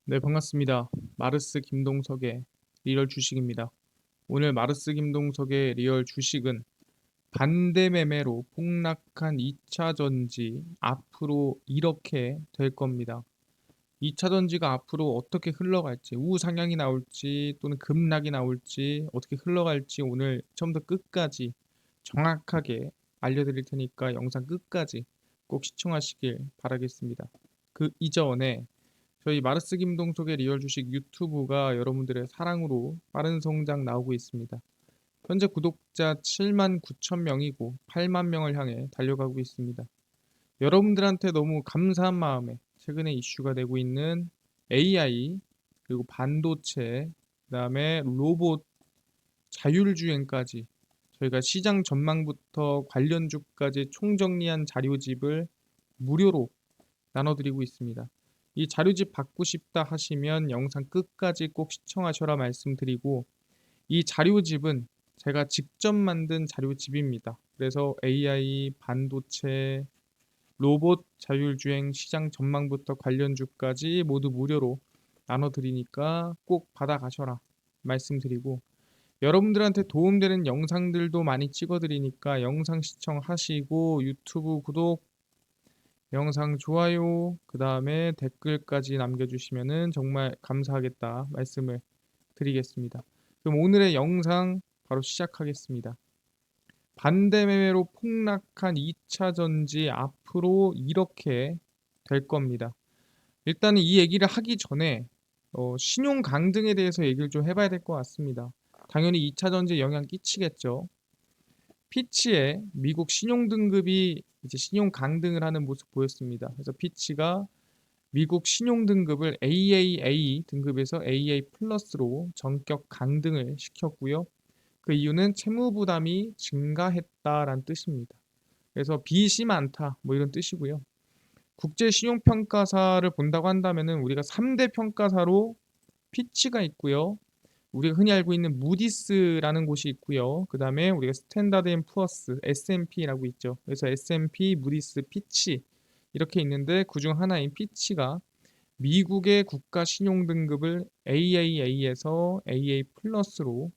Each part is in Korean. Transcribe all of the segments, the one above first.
네, 반갑습니다. 마르스 김동석의 리얼 주식입니다. 오늘 마르스 김동석의 리얼 주식은 반대 매매로 폭락한 2차 전지 앞으로 이렇게 될 겁니다. 2차 전지가 앞으로 어떻게 흘러갈지, 우상향이 나올지 또는 급락이 나올지 어떻게 흘러갈지 오늘 처음부터 끝까지 정확하게 알려드릴 테니까 영상 끝까지 꼭 시청하시길 바라겠습니다. 그 이전에 저희 마르스 김동석의 리얼 주식 유튜브가 여러분들의 사랑으로 빠른 성장 나오고 있습니다. 현재 구독자 7만 9천 명이고 8만 명을 향해 달려가고 있습니다. 여러분들한테 너무 감사한 마음에 최근에 이슈가 되고 있는 AI 그리고 반도체 그다음에 로봇 자율주행까지 저희가 시장 전망부터 관련주까지 총정리한 자료집을 무료로 나눠드리고 있습니다. 이 자료집 받고 싶다 하시면 영상 끝까지 꼭 시청하셔라 말씀드리고 이 자료집은 제가 직접 만든 자료집입니다. 그래서 AI, 반도체, 로봇, 자율주행 시장 전망부터 관련주까지 모두 무료로 나눠드리니까 꼭 받아가셔라 말씀드리고 여러분들한테 도움되는 영상들도 많이 찍어드리니까 영상 시청하시고 유튜브 구독, 영상 좋아요, 그 다음에 댓글까지 남겨주시면은 정말 감사하겠다 말씀을 드리겠습니다. 그럼 오늘의 영상 바로 시작하겠습니다. 반대매매로 폭락한 2차 전지 앞으로 이렇게 될 겁니다. 일단은 이 얘기를 하기 전에 신용 강등에 대해서 얘기를 좀 해봐야 될 것 같습니다. 당연히 2차 전지에 영향 끼치겠죠. 피치의 미국 신용 등급이 이제 신용 강등을 하는 모습 보였습니다. 그래서 피치가 미국 신용 등급을 AAA 등급에서 AA 플러스로 전격 강등을 시켰고요. 그 이유는 채무 부담이 증가했다라는 뜻입니다. 그래서 빚이 많다 뭐 이런 뜻이고요. 국제 신용 평가사를 본다고 한다면은 우리가 3대 평가사로 피치가 있고요. 우리가 흔히 알고 있는 무디스라는 곳이 있고요. 그 다음에 우리가 스탠다드 앤 푸어스 S&P라고 있죠. 그래서 S&P, 무디스, 피치 이렇게 있는데 그중 하나인 피치가 미국의 국가 신용 등급을 AAA에서 AA 플러스로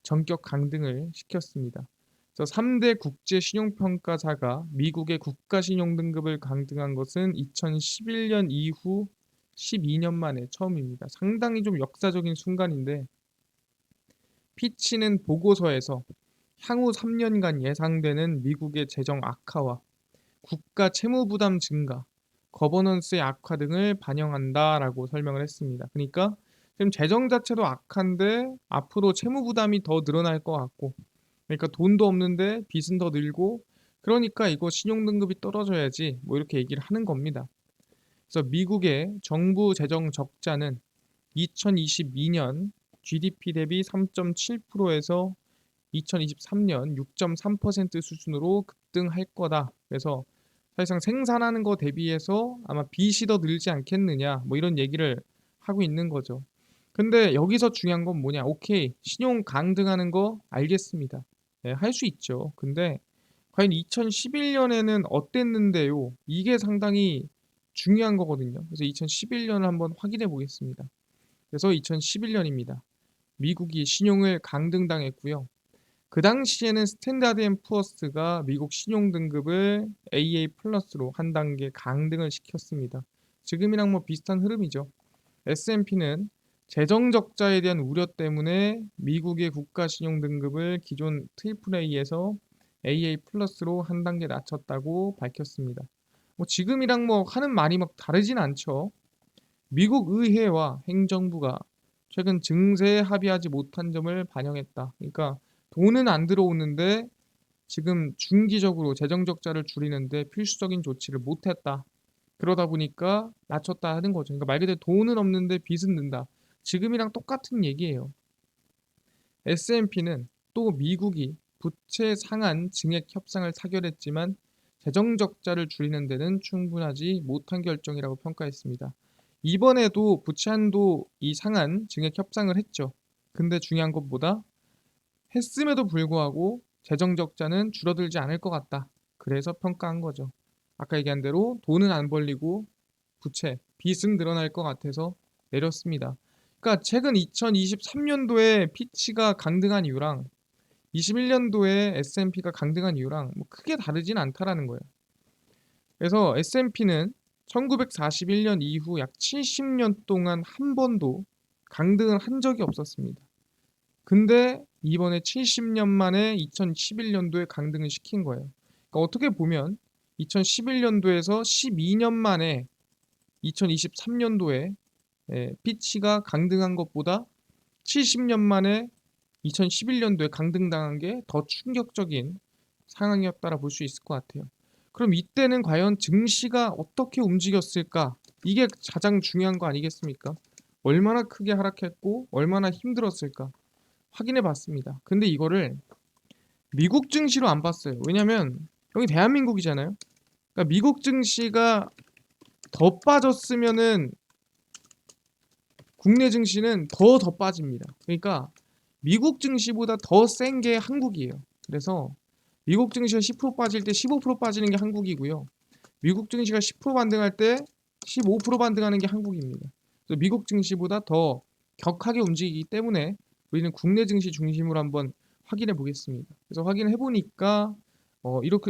전격 강등을 시켰습니다. 그래서 3대 국제 신용평가사가 미국의 국가 신용 등급을 강등한 것은 2011년 이후 12년 만에 처음입니다. 상당히 좀 역사적인 순간인데 피치는 보고서에서 향후 3년간 예상되는 미국의 재정 악화와 국가 채무 부담 증가, 거버넌스의 악화 등을 반영한다라고 설명을 했습니다. 그러니까 지금 재정 자체도 악한데 앞으로 채무 부담이 더 늘어날 것 같고, 그러니까 돈도 없는데 빚은 더 늘고, 그러니까 이거 신용 등급이 떨어져야지 뭐 이렇게 얘기를 하는 겁니다. 그래서 미국의 정부 재정 적자는 2022년 GDP 대비 3.7%에서 2023년 6.3% 수준으로 급등할 거다. 그래서 사실상 생산하는 거 대비해서 아마 빚이 더 늘지 않겠느냐 뭐 이런 얘기를 하고 있는 거죠. 근데 여기서 중요한 건 뭐냐? 오케이, 신용 강등하는 거 알겠습니다. 네, 할 수 있죠. 근데 과연 2011년에는 어땠는데요? 이게 상당히 중요한 거거든요. 그래서 2011년을 한번 확인해 보겠습니다. 그래서 2011년입니다. 미국이 신용을 강등당했고요. 그 당시에는 스탠다드 앤 푸어스가 미국 신용 등급을 AA 플러스로 한 단계 강등을 시켰습니다. 지금이랑 뭐 비슷한 흐름이죠. S&P는 재정 적자에 대한 우려 때문에 미국의 국가 신용 등급을 기존 트리플 A에서 AA 플러스로 한 단계 낮췄다고 밝혔습니다. 뭐 지금이랑 뭐 하는 말이 막 다르진 않죠. 미국 의회와 행정부가 최근 증세에 합의하지 못한 점을 반영했다. 그러니까 돈은 안 들어오는데 지금 중기적으로 재정 적자를 줄이는데 필수적인 조치를 못했다. 그러다 보니까 낮췄다 하는 거죠. 그러니까 말 그대로 돈은 없는데 빚은 는다. 지금이랑 똑같은 얘기예요. S&P는 또 미국이 부채 상한 증액 협상을 타결했지만 재정 적자를 줄이는 데는 충분하지 못한 결정이라고 평가했습니다. 이번에도 부채 한도 이 상한 증액 협상을 했죠. 근데 중요한 것보다 했음에도 불구하고 재정 적자는 줄어들지 않을 것 같다. 그래서 평가한 거죠. 아까 얘기한 대로 돈은 안 벌리고 부채, 빚은 늘어날 것 같아서 내렸습니다. 그러니까 최근 2023년도에 피치가 강등한 이유랑 21년도에 S&P가 강등한 이유랑 뭐 크게 다르진 않다라는 거예요. 그래서 S&P는 1941년 이후 약 70년 동안 한 번도 강등을 한 적이 없었습니다. 근데 이번에 70년 만에 2011년도에 강등을 시킨 거예요. 그러니까 어떻게 보면 2011년도에서 12년 만에 2023년도에 피치가 강등한 것보다 70년 만에 2011년도에 강등당한 게 더 충격적인 상황이었다라 볼 수 있을 것 같아요. 그럼 이때는 과연 증시가 어떻게 움직였을까? 이게 가장 중요한 거 아니겠습니까? 얼마나 크게 하락했고 얼마나 힘들었을까? 확인해 봤습니다. 근데 이거를 미국 증시로 안 봤어요. 왜냐면 여기 대한민국이잖아요. 그러니까 미국 증시가 더 빠졌으면은 국내 증시는 더 빠집니다. 그러니까 미국 증시보다 더 센 게 한국이에요. 그래서 미국 증시가 10% 빠질 때 15% 빠지는 게 한국이고요. 미국 증시가 10% 반등할 때 15% 반등하는 게 한국입니다. 그래서 미국 증시보다 더 격하게 움직이기 때문에 우리는 국내 증시 중심으로 한번 확인해 보겠습니다. 그래서 확인해 보니까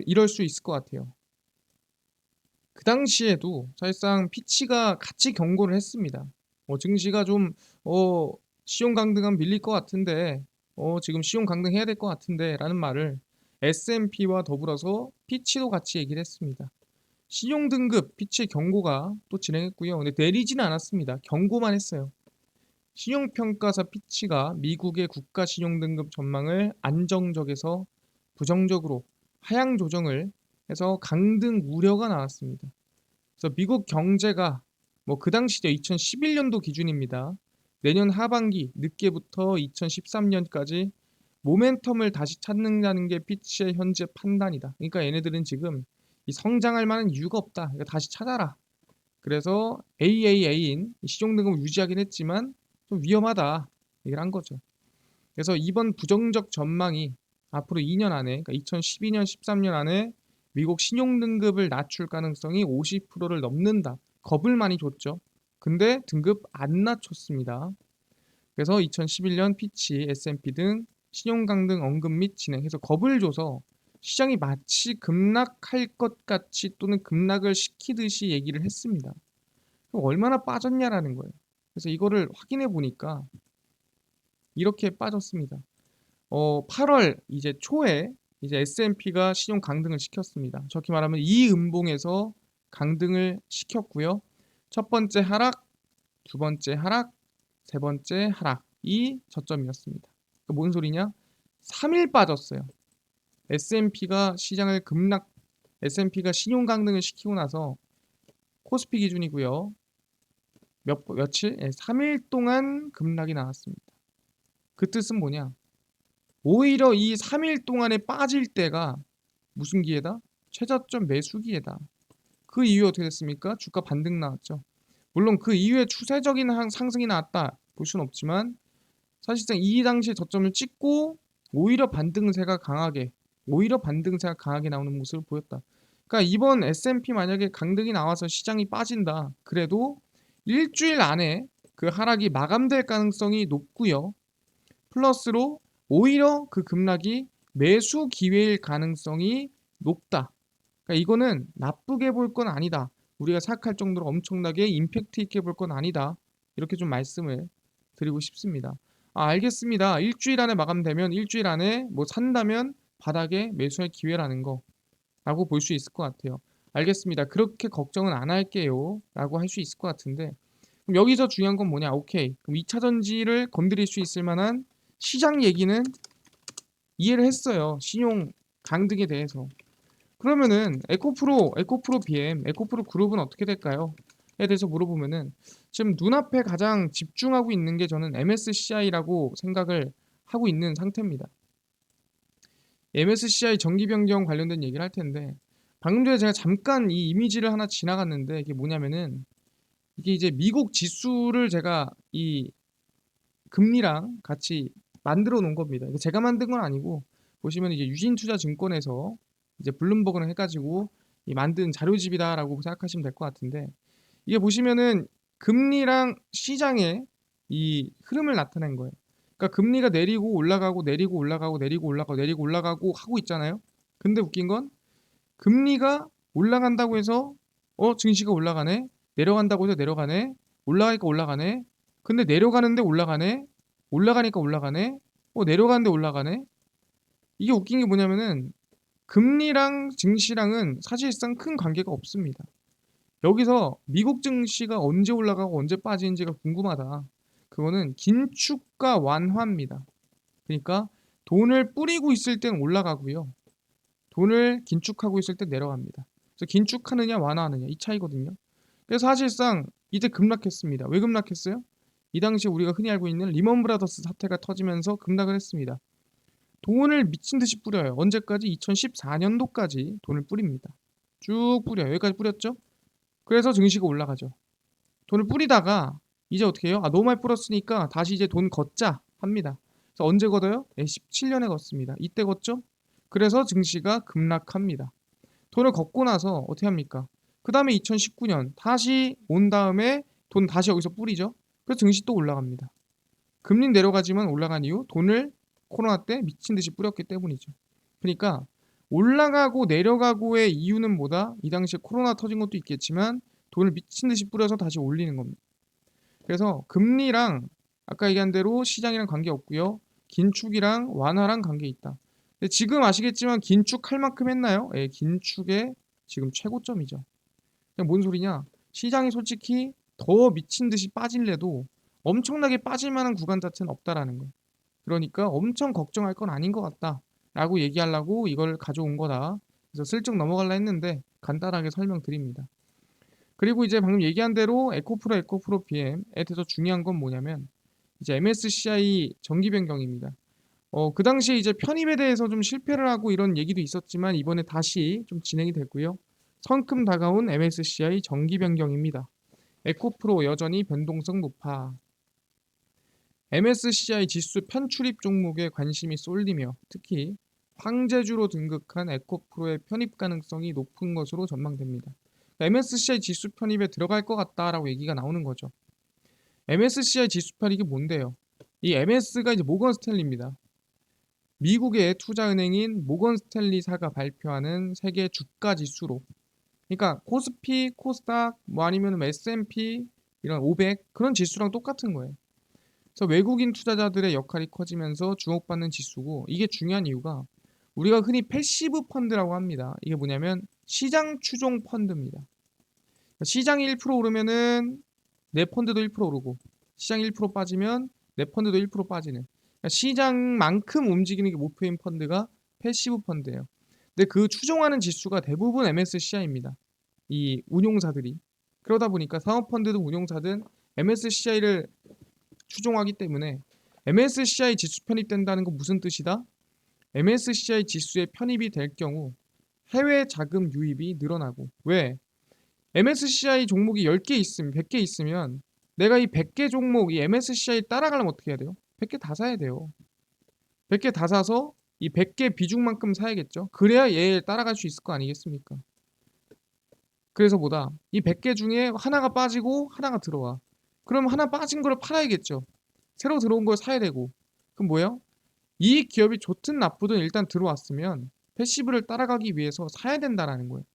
이럴 수 있을 것 같아요. 그 당시에도 사실상 피치가 같이 경고를 했습니다. 증시가 좀 시용 강등하면 밀릴 것 같은데 지금 시용 강등해야 될 것 같은데 라는 말을 S&P와 더불어서 피치도 같이 얘기를 했습니다. 신용 등급 피치 경고가 또 진행했고요. 근데 내리지는 않았습니다. 경고만 했어요. 신용평가사 피치가 미국의 국가 신용 등급 전망을 안정적에서 부정적으로 하향 조정을 해서 강등 우려가 나왔습니다. 그래서 미국 경제가 뭐 그 당시죠. 2011년도 기준입니다. 내년 하반기 늦게부터 2013년까지 모멘텀을 다시 찾는다는 게 피치의 현재 판단이다. 그러니까 얘네들은 지금 이 성장할 만한 이유가 없다. 그러니까 다시 찾아라. 그래서 AAA인 시종등급을 유지하긴 했지만 좀 위험하다 얘기를 한 거죠. 그래서 이번 부정적 전망이 앞으로 2년 안에, 그러니까 2012년, 13년 안에 미국 신용등급을 낮출 가능성이 50%를 넘는다. 겁을 많이 줬죠. 근데 등급 안 낮췄습니다. 그래서 2011년 피치, S&P 등 신용 강등 언급 및 진행해서 겁을 줘서 시장이 마치 급락할 것 같이 또는 급락을 시키듯이 얘기를 했습니다. 그럼 얼마나 빠졌냐라는 거예요. 그래서 이거를 확인해 보니까 이렇게 빠졌습니다. 8월 이제 초에 이제 S&P가 신용 강등을 시켰습니다. 정확히 말하면 이 음봉에서 강등을 시켰고요. 첫 번째 하락, 두 번째 하락, 세 번째 하락이 저점이었습니다. 그러니까 뭔 소리냐? 3일 빠졌어요. S&P가 S&P가 신용 강등을 시키고 나서 코스피 기준이고요. 며칠? 3일 동안 급락이 나왔습니다. 그 뜻은 뭐냐? 오히려 이 3일 동안에 빠질 때가 무슨 기회다? 최저점 매수 기회다. 그 이후에 어떻게 됐습니까? 주가 반등 나왔죠. 물론 그 이후에 추세적인 상승이 나왔다 볼 수는 없지만 사실상 이 당시에 저점을 찍고 오히려 반등세가 강하게 나오는 모습을 보였다. 그러니까 이번 S&P 만약에 강등이 나와서 시장이 빠진다. 그래도 일주일 안에 그 하락이 마감될 가능성이 높고요. 플러스로 오히려 그 급락이 매수 기회일 가능성이 높다. 그러니까 이거는 나쁘게 볼 건 아니다. 우리가 생각할 정도로 엄청나게 임팩트 있게 볼 건 아니다. 이렇게 좀 말씀을 드리고 싶습니다. 알겠습니다. 일주일 안에 마감되면 일주일 안에 뭐 산다면 바닥에 매수할 기회라는 거라고 볼 수 있을 것 같아요. 알겠습니다. 그렇게 걱정은 안 할게요. 라고 할 수 있을 것 같은데 그럼 여기서 중요한 건 뭐냐? 오케이. 그럼 2차 전지를 건드릴 수 있을 만한 시장 얘기는 이해를 했어요. 신용 강등에 대해서. 그러면은 에코프로 BM, 에코프로 그룹은 어떻게 될까요? 에 대해서 물어보면은 지금 눈앞에 가장 집중하고 있는 게 저는 MSCI라고 생각을 하고 있는 상태입니다. MSCI 정기 변경 관련된 얘기를 할 텐데 방금 전에 제가 잠깐 이 이미지를 하나 지나갔는데 이게 뭐냐면은 이게 이제 미국 지수를 제가 이 금리랑 같이 만들어 놓은 겁니다. 이거 제가 만든 건 아니고 보시면 이제 유진투자증권에서 이제 블룸버그를 해가지고 이 만든 자료집이다라고 생각하시면 될 것 같은데 이게 보시면은 금리랑 시장의 이 흐름을 나타낸 거예요. 그러니까 금리가 내리고 올라가고 내리고 올라가고 내리고 올라가고 내리고 올라가고 하고 있잖아요. 근데 웃긴 건 금리가 올라간다고 해서 증시가 올라가네. 내려간다고 해서 내려가네. 올라가니까 올라가네. 근데 내려가는데 올라가네. 올라가니까 올라가네. 내려가는데 올라가네. 이게 웃긴 게 뭐냐면은 금리랑 증시랑은 사실상 큰 관계가 없습니다. 여기서 미국 증시가 언제 올라가고 언제 빠지는지가 궁금하다. 그거는 긴축과 완화입니다. 그러니까 돈을 뿌리고 있을 땐 올라가고요. 돈을 긴축하고 있을 때 내려갑니다. 그래서 긴축하느냐 완화하느냐 이 차이거든요. 그래서 사실상 이제 급락했습니다. 왜 급락했어요? 이 당시 우리가 흔히 알고 있는 리먼 브라더스 사태가 터지면서 급락을 했습니다. 돈을 미친 듯이 뿌려요. 언제까지? 2014년도까지 돈을 뿌립니다. 쭉 뿌려요. 여기까지 뿌렸죠? 그래서 증시가 올라가죠. 돈을 뿌리다가 이제 어떻게 해요? 너무 많이 뿌렸으니까 다시 이제 돈 걷자 합니다. 그래서 언제 걷어요? 17년에 걷습니다. 이때 걷죠? 그래서 증시가 급락합니다. 돈을 걷고 나서 어떻게 합니까? 그 다음에 2019년 다시 온 다음에 돈 다시 여기서 뿌리죠. 그래서 증시 또 올라갑니다. 금리 내려가지만 올라간 이유 돈을 코로나 때 미친 듯이 뿌렸기 때문이죠. 그러니까 올라가고 내려가고의 이유는 뭐다? 이 당시에 코로나 터진 것도 있겠지만 돈을 미친 듯이 뿌려서 다시 올리는 겁니다. 그래서 금리랑 아까 얘기한 대로 시장이랑 관계 없고요. 긴축이랑 완화랑 관계 있다. 근데 지금 아시겠지만 긴축할 만큼 했나요? 예, 긴축의 지금 최고점이죠. 그냥 뭔 소리냐? 시장이 솔직히 더 미친 듯이 빠질래도 엄청나게 빠질 만한 구간 자체는 없다라는 거예요. 그러니까 엄청 걱정할 건 아닌 것 같다라고 얘기하려고 이걸 가져온 거다. 그래서 슬쩍 넘어갈라 했는데 간단하게 설명드립니다. 그리고 이제 방금 얘기한 대로 에코프로 BM에 대해서 중요한 건 뭐냐면 이제 MSCI 정기 변경입니다. 그 당시에 이제 편입에 대해서 좀 실패를 하고 이런 얘기도 있었지만 이번에 다시 좀 진행이 됐고요. 성큼 다가온 MSCI 정기 변경입니다. 에코프로 여전히 변동성 높아. MSCI 지수 편출입 종목에 관심이 쏠리며 특히 황제주로 등극한 에코프로의 편입 가능성이 높은 것으로 전망됩니다. MSCI 지수 편입에 들어갈 것 같다라고 얘기가 나오는 거죠. MSCI 지수 편입이 뭔데요? 이 MS가 이제 모건 스탠리입니다. 미국의 투자은행인 모건 스탠리사가 발표하는 세계 주가 지수로, 그러니까 코스피, 코스닥, 뭐 아니면 S&P 이런 500 그런 지수랑 똑같은 거예요. 그래서 외국인 투자자들의 역할이 커지면서 주목받는 지수고, 이게 중요한 이유가 우리가 흔히 패시브 펀드라고 합니다. 이게 뭐냐면 시장 추종 펀드입니다. 시장이 1% 오르면은 내 펀드도 1% 오르고, 시장이 1% 빠지면 내 펀드도 1% 빠지는, 그러니까 시장만큼 움직이는 게 목표인 펀드가 패시브 펀드예요. 근데 그 추종하는 지수가 대부분 MSCI입니다. 이 운용사들이. 그러다 보니까 사모펀드든 운용사든 MSCI를 추종하기 때문에 MSCI 지수 편입된다는 건 무슨 뜻이다? MSCI 지수에 편입이 될 경우 해외 자금 유입이 늘어나고, 왜? MSCI 종목이 10개 있으면 100개 있으면 내가 이 100개 종목 이 MSCI 따라가려면 어떻게 해야 돼요? 100개 다 사야 돼요. 100개 다 사서 이 100개 비중만큼 사야겠죠. 그래야 얘 따라갈 수 있을 거 아니겠습니까? 그래서 뭐다? 이 100개 중에 하나가 빠지고 하나가 들어와. 그럼 하나 빠진 거를 팔아야겠죠. 새로 들어온 걸 사야 되고. 그럼 뭐예요? 이 기업이 좋든 나쁘든 일단 들어왔으면 패시브를 따라가기 위해서 사야 된다라는 거예요.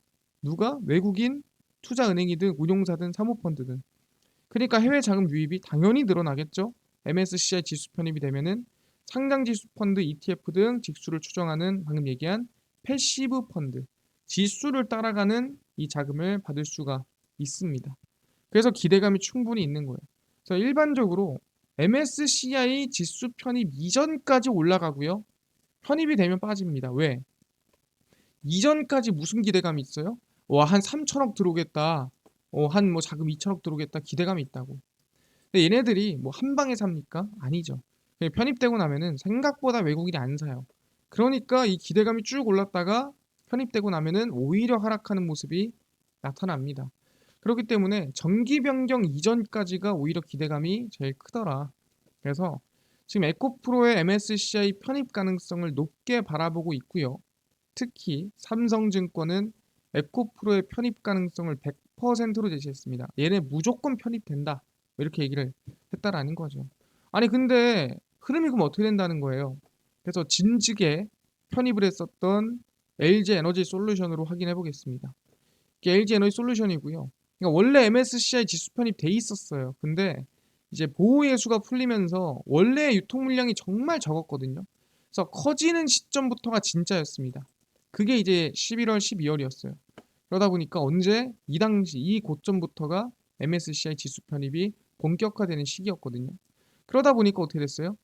누가? 외국인 투자은행이든 운용사든 사모펀드든. 그러니까 해외 자금 유입이 당연히 늘어나겠죠. MSCI 지수 편입이 되면은 상장지수 펀드, ETF 등 지수를 추정하는 방금 얘기한 패시브 펀드, 지수를 따라가는 이 자금을 받을 수가 있습니다. 그래서 기대감이 충분히 있는 거예요. 그래서 일반적으로 MSCI 지수 편입 이전까지 올라가고요. 편입이 되면 빠집니다. 왜? 이전까지 무슨 기대감이 있어요? 한 3천억 들어오겠다. 한 뭐 자금 2천억 들어오겠다. 기대감이 있다고. 근데 얘네들이 뭐 한 방에 삽니까? 아니죠. 그냥 편입되고 나면은 생각보다 외국인이 안 사요. 그러니까 이 기대감이 쭉 올랐다가 편입되고 나면은 오히려 하락하는 모습이 나타납니다. 그렇기 때문에 정기 변경 이전까지가 오히려 기대감이 제일 크더라. 그래서 지금 에코프로의 MSCI 편입 가능성을 높게 바라보고 있고요. 특히 삼성증권은 에코프로의 편입 가능성을 100%로 제시했습니다. 얘네 무조건 편입된다. 이렇게 얘기를 했다라는 거죠. 아니 근데 흐름이 그럼 어떻게 된다는 거예요? 그래서 진즉에 편입을 했었던 LG 에너지 솔루션으로 확인해 보겠습니다. 이게 LG 에너지 솔루션이고요. 그러니까 원래 MSCI 지수 편입돼 있었어요. 근데 이제 보호 예수가 풀리면서 원래 유통 물량이 정말 적었거든요. 그래서 커지는 시점부터가 진짜였습니다. 그게 이제 11월, 12월이었어요. 그러다 보니까 언제 이 당시 이 고점부터가 MSCI 지수 편입이 본격화되는 시기였거든요. 그러다 보니까 어떻게 됐어요?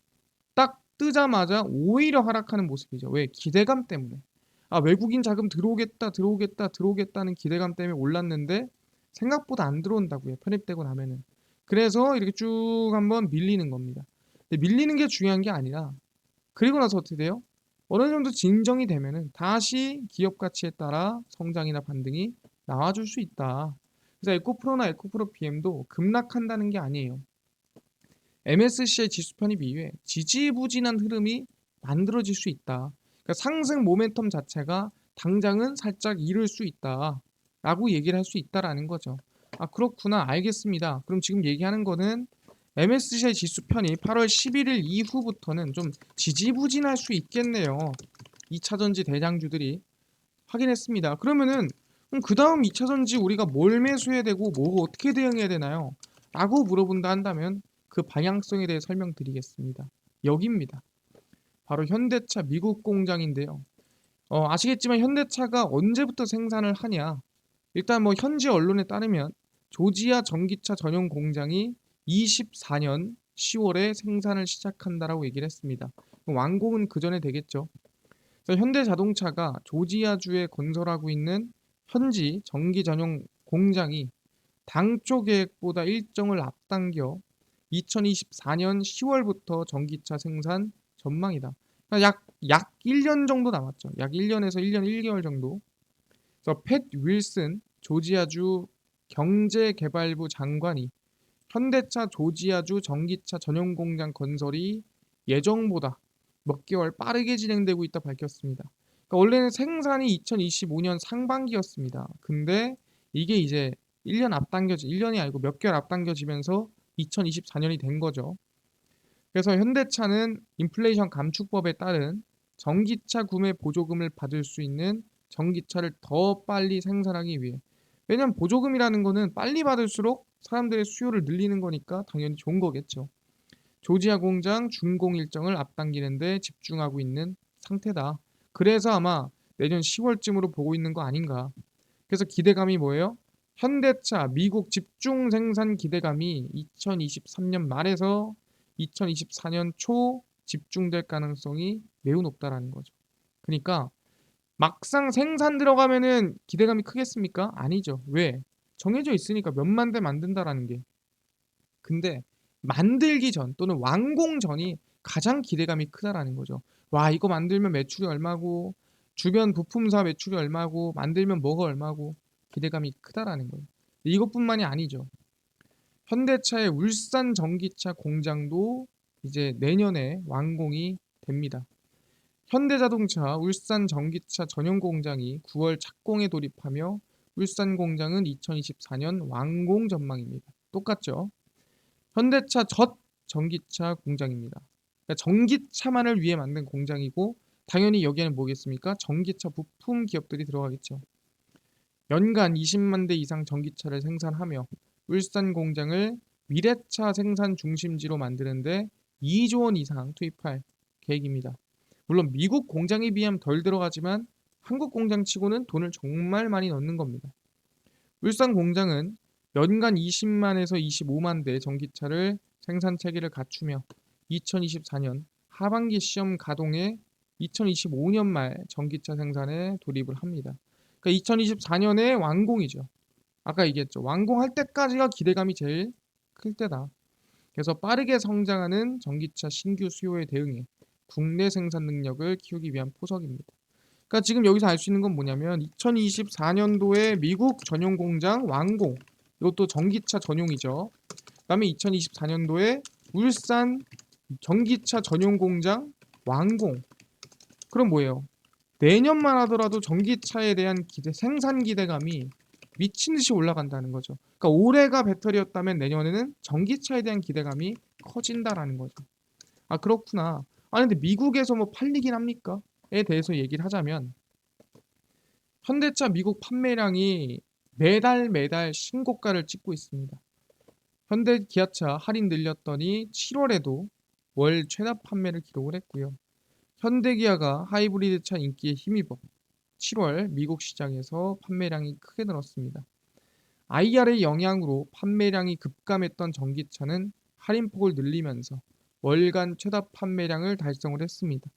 딱 뜨자마자 오히려 하락하는 모습이죠. 왜? 기대감 때문에. 아, 외국인 자금 들어오겠다, 들어오겠다, 들어오겠다는 기대감 때문에 올랐는데 생각보다 안 들어온다고요. 편입되고 나면은. 그래서 이렇게 쭉 한번 밀리는 겁니다. 근데 밀리는 게 중요한 게 아니라 그리고 나서 어떻게 돼요? 어느 정도 진정이 되면은 다시 기업 가치에 따라 성장이나 반등이 나와줄 수 있다. 그래서 에코프로나 에코프로 PM도 급락한다는 게 아니에요. MSCI 지수 편입 이후에 지지부진한 흐름이 만들어질 수 있다. 그러니까 상승 모멘텀 자체가 당장은 살짝 잃을 수 있다. 라고 얘기를 할 수 있다라는 거죠. 아, 그렇구나. 알겠습니다. 그럼 지금 얘기하는 거는 MSCI 지수 편입 8월 11일 이후부터는 좀 지지부진할 수 있겠네요. 2차전지 대장주들이 확인했습니다. 그러면은 그 다음 2차전지 우리가 뭘 매수해야 되고 뭐 어떻게 대응해야 되나요? 라고 물어본다 한다면 그 방향성에 대해 설명드리겠습니다. 여기입니다. 바로 현대차 미국 공장인데요. 아시겠지만 현대차가 언제부터 생산을 하냐? 일단 뭐 현지 언론에 따르면 조지아 전기차 전용 공장이 24년 10월에 생산을 시작한다라고 얘기를 했습니다. 완공은 그 전에 되겠죠. 그래서 현대자동차가 조지아주에 건설하고 있는 현지 전기 전용 공장이 당초 계획보다 일정을 앞당겨 2024년 10월부터 전기차 생산 전망이다. 그러니까 약 1년 정도 남았죠. 약 1년에서 1년 1개월 정도. 그래서 팻 윌슨 조지아주 경제개발부 장관이 현대차 조지아주 전기차 전용 공장 건설이 예정보다 몇 개월 빠르게 진행되고 있다 밝혔습니다. 그러니까 원래는 생산이 2025년 상반기였습니다. 근데 이게 이제 1년이 아니고 몇 개월 앞당겨지면서 2024년이 된 거죠. 그래서 현대차는 인플레이션 감축법에 따른 전기차 구매 보조금을 받을 수 있는 전기차를 더 빨리 생산하기 위해, 왜냐면 보조금이라는 거는 빨리 받을수록 사람들의 수요를 늘리는 거니까 당연히 좋은 거겠죠. 조지아 공장 준공 일정을 앞당기는 데 집중하고 있는 상태다. 그래서 아마 내년 10월쯤으로 보고 있는 거 아닌가. 그래서 기대감이 뭐예요? 현대차 미국 집중 생산 기대감이 2023년 말에서 2024년 초 집중될 가능성이 매우 높다라는 거죠. 그러니까 막상 생산 들어가면은 기대감이 크겠습니까? 아니죠. 왜? 정해져 있으니까 몇만 대 만든다라는 게. 근데 만들기 전 또는 완공 전이 가장 기대감이 크다라는 거죠. 와, 이거 만들면 매출이 얼마고, 주변 부품사 매출이 얼마고, 만들면 뭐가 얼마고, 기대감이 크다라는 거예요. 이것뿐만이 아니죠. 현대차의 울산 전기차 공장도 이제 내년에 완공이 됩니다. 현대자동차 울산 전기차 전용 공장이 9월 착공에 돌입하며 울산 공장은 2024년 완공 전망입니다. 똑같죠? 현대차 젖 전기차 공장입니다. 그러니까 전기차만을 위해 만든 공장이고 당연히 여기에는 뭐겠습니까? 전기차 부품 기업들이 들어가겠죠. 연간 20만 대 이상 전기차를 생산하며 울산 공장을 미래차 생산 중심지로 만드는데 2조 원 이상 투입할 계획입니다. 물론 미국 공장에 비하면 덜 들어가지만 한국 공장치고는 돈을 정말 많이 넣는 겁니다. 울산 공장은 연간 20만에서 25만 대 전기차를 생산 체계를 갖추며 2024년 하반기 시험 가동에 2025년 말 전기차 생산에 돌입을 합니다. 그러니까 2024년에 완공이죠. 아까 얘기했죠. 완공할 때까지가 기대감이 제일 클 때다. 그래서 빠르게 성장하는 전기차 신규 수요에 대응해 국내 생산 능력을 키우기 위한 포석입니다. 그러니까 지금 여기서 알 수 있는 건 뭐냐면 2024년도에 미국 전용 공장 완공. 이것도 전기차 전용이죠. 그다음에 2024년도에 울산 전기차 전용 공장 완공. 그럼 뭐예요? 내년만 하더라도 전기차에 대한 생산 기대감이 미친 듯이 올라간다는 거죠. 그러니까 올해가 배터리였다면 내년에는 전기차에 대한 기대감이 커진다라는 거죠. 아, 그렇구나. 아, 근데 미국에서 뭐 팔리긴 합니까? 에 대해서 얘기를 하자면 현대차 미국 판매량이 매달 매달 신고가를 찍고 있습니다. 현대 기아차 할인 늘렸더니 7월에도 월 최다 판매를 기록을 했고요. 현대기아가 하이브리드 차 인기에 힘입어 7월 미국 시장에서 판매량이 크게 늘었습니다. IR의 영향으로 판매량이 급감했던 전기차는 할인폭을 늘리면서 월간 최다 판매량을 달성을 했습니다.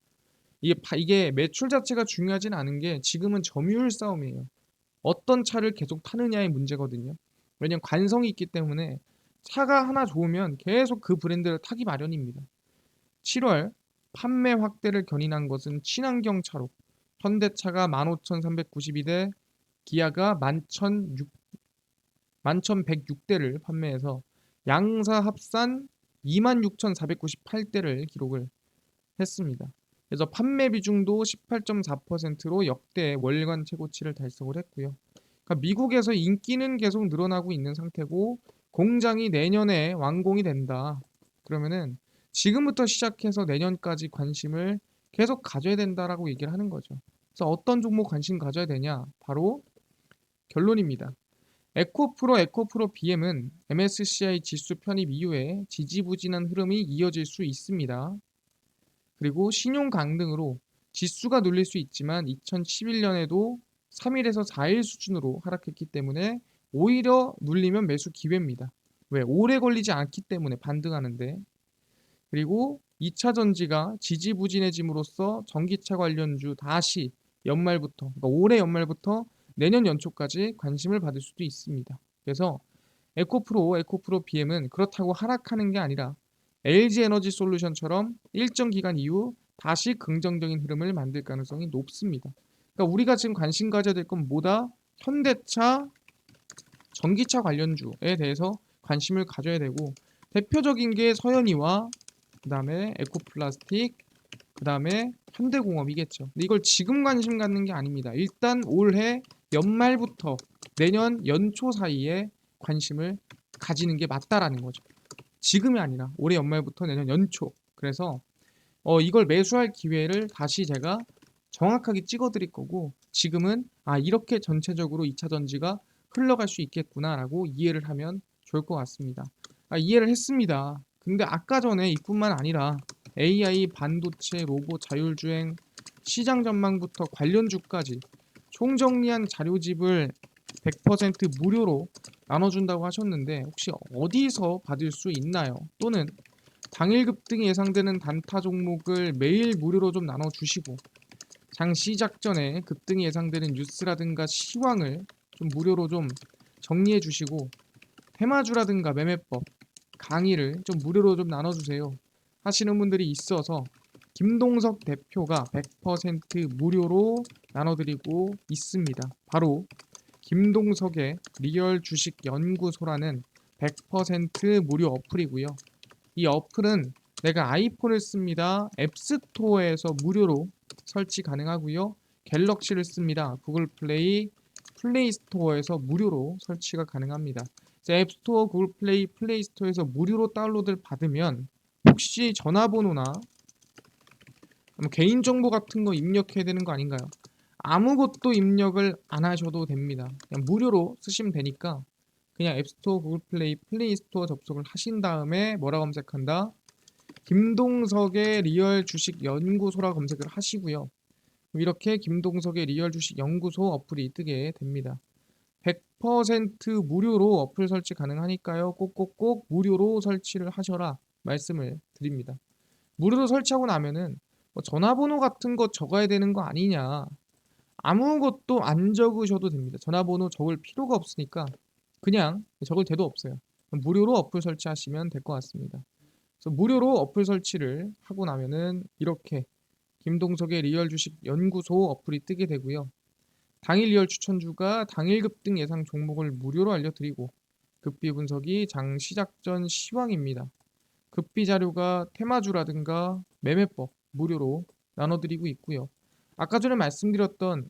이게 매출 자체가 중요하진 않은 게 지금은 점유율 싸움이에요. 어떤 차를 계속 타느냐의 문제거든요. 왜냐면 관성이 있기 때문에 차가 하나 좋으면 계속 그 브랜드를 타기 마련입니다. 7월 판매 확대를 견인한 것은 친환경 차로 현대차가 15,392대, 기아가 11,106대를 판매해서 양사 합산 26,498대를 기록을 했습니다. 그래서 판매 비중도 18.4%로 역대 월간 최고치를 달성을 했고요. 그러니까 미국에서 인기는 계속 늘어나고 있는 상태고 공장이 내년에 완공이 된다. 그러면은 지금부터 시작해서 내년까지 관심을 계속 가져야 된다라고 얘기를 하는 거죠. 그래서 어떤 종목 관심 가져야 되냐? 바로 결론입니다. 에코프로 BM은 MSCI 지수 편입 이후에 지지부진한 흐름이 이어질 수 있습니다. 그리고 신용 강등으로 지수가 눌릴 수 있지만 2011년에도 3일에서 4일 수준으로 하락했기 때문에 오히려 눌리면 매수 기회입니다. 왜? 오래 걸리지 않기 때문에 반등하는데. 그리고 2차 전지가 지지부진해짐으로써 전기차 관련주 다시 연말부터, 그러니까 올해 연말부터 내년 연초까지 관심을 받을 수도 있습니다. 그래서 에코프로 BM은 그렇다고 하락하는 게 아니라 LG 에너지 솔루션처럼 일정 기간 이후 다시 긍정적인 흐름을 만들 가능성이 높습니다. 그러니까 우리가 지금 관심 가져야 될 건 뭐다? 현대차, 전기차 관련주에 대해서 관심을 가져야 되고 대표적인 게 서현이와 그다음에 에코플라스틱, 그다음에 현대공업이겠죠. 근데 이걸 지금 관심 갖는 게 아닙니다. 일단 올해 연말부터 내년 연초 사이에 관심을 가지는 게 맞다라는 거죠. 지금이 아니라 올해 연말부터 내년 연초. 그래서 이걸 매수할 기회를 다시 제가 정확하게 찍어 드릴 거고 지금은 이렇게 전체적으로 2차 전지가 흘러갈 수 있겠구나라고 이해를 하면 좋을 것 같습니다. 이해를 했습니다. 근데 아까 전에 이뿐만 아니라 AI, 반도체, 로봇, 자율주행, 시장 전망부터 관련주까지 총정리한 자료집을 100% 무료로 나눠준다고 하셨는데 혹시 어디서 받을 수 있나요? 또는 당일 급등이 예상되는 단타 종목을 매일 무료로 좀 나눠주시고 장 시작 전에 급등이 예상되는 뉴스라든가 시황을 좀 무료로 좀 정리해 주시고 테마주라든가 매매법 강의를 좀 무료로 좀 나눠주세요 하시는 분들이 있어서 김동석 대표가 100% 무료로 나눠드리고 있습니다. 바로 김동석의 리얼 주식 연구소라는 100% 무료 어플이고요. 이 어플은 내가 아이폰을 씁니다. 앱스토어에서 무료로 설치 가능하고요. 갤럭시를 씁니다. 구글 플레이, 플레이 스토어에서 무료로 설치가 가능합니다. 앱스토어, 구글 플레이, 플레이 스토어에서 무료로 다운로드를 받으면 혹시 전화번호나 뭐 개인정보 같은 거 입력해야 되는 거 아닌가요? 아무것도 입력을 안 하셔도 됩니다. 그냥 무료로 쓰시면 되니까 그냥 앱스토어, 구글 플레이, 플레이 스토어 접속을 하신 다음에 뭐라 검색한다? 김동석의 리얼 주식 연구소라 검색을 하시고요. 이렇게 김동석의 리얼 주식 연구소 어플이 뜨게 됩니다. 100% 무료로 어플 설치 가능하니까요. 꼭꼭꼭 무료로 설치를 하셔라 말씀을 드립니다. 무료로 설치하고 나면은 뭐 전화번호 같은 거 적어야 되는 거 아니냐. 아무것도 안 적으셔도 됩니다. 전화번호 적을 필요가 없으니까 그냥 적을 데도 없어요. 무료로 어플 설치하시면 될 것 같습니다. 그래서 무료로 어플 설치를 하고 나면은 이렇게 김동석의 리얼 주식 연구소 어플이 뜨게 되고요. 당일 리얼 추천주가 당일 급등 예상 종목을 무료로 알려드리고 급비 분석이 장 시작 전 시황입니다. 급비 자료가 테마주라든가 매매법 무료로 나눠드리고 있고요. 아까 전에 말씀드렸던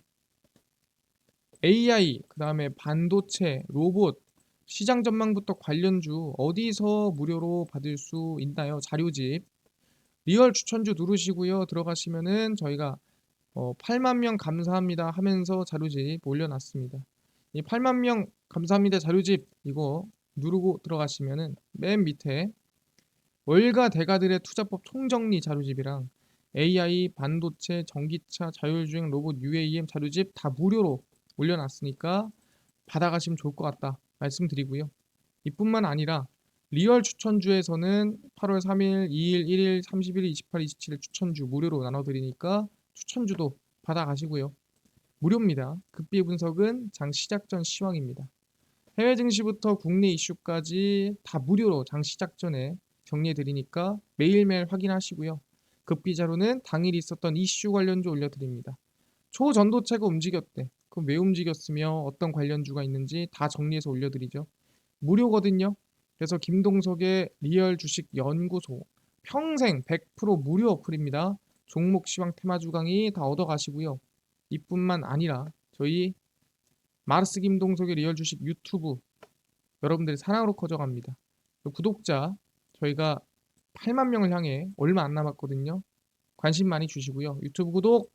AI, 그다음에 반도체, 로봇, 시장 전망부터 관련주 어디서 무료로 받을 수 있나요? 자료집. 리얼 추천주 누르시고요. 들어가시면은 저희가 8만 명 감사합니다 하면서 자료집 올려놨습니다. 이 8만 명 감사합니다 자료집 이거 누르고 들어가시면은 맨 밑에 월가 대가들의 투자법 총정리 자료집이랑 AI, 반도체, 전기차, 자율주행 로봇, UAM 자료집 다 무료로 올려놨으니까 받아가시면 좋을 것 같다 말씀드리고요. 이뿐만 아니라 리얼 추천주에서는 8월 3일, 2일, 1일, 30일, 28일, 27일 추천주 무료로 나눠드리니까 추천주도 받아가시고요. 무료입니다. 급비 분석은 장 시작 전 시황입니다. 해외 증시부터 국내 이슈까지 다 무료로 장 시작 전에 정리해드리니까 매일매일 확인하시고요. 급비 자료는 당일 있었던 이슈 관련주 올려드립니다. 초전도체가 움직였대. 그럼 왜 움직였으며 어떤 관련주가 있는지 다 정리해서 올려드리죠. 무료거든요. 그래서 김동석의 리얼 주식 연구소 평생 100% 무료 어플입니다. 종목 시황 테마주 강의 다 얻어가시고요. 이뿐만 아니라 저희 마르스 김동석의 리얼 주식 유튜브 여러분들이 사랑으로 커져갑니다. 구독자 저희가 8만 명을 향해 얼마 안 남았거든요. 관심 많이 주시고요. 유튜브 구독,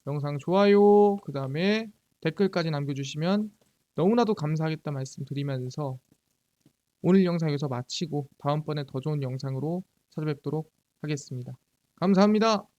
영상 좋아요, 그 다음에 댓글까지 남겨주시면 너무나도 감사하겠다 말씀드리면서 오늘 영상 여기서 마치고 다음번에 더 좋은 영상으로 찾아뵙도록 하겠습니다. 감사합니다.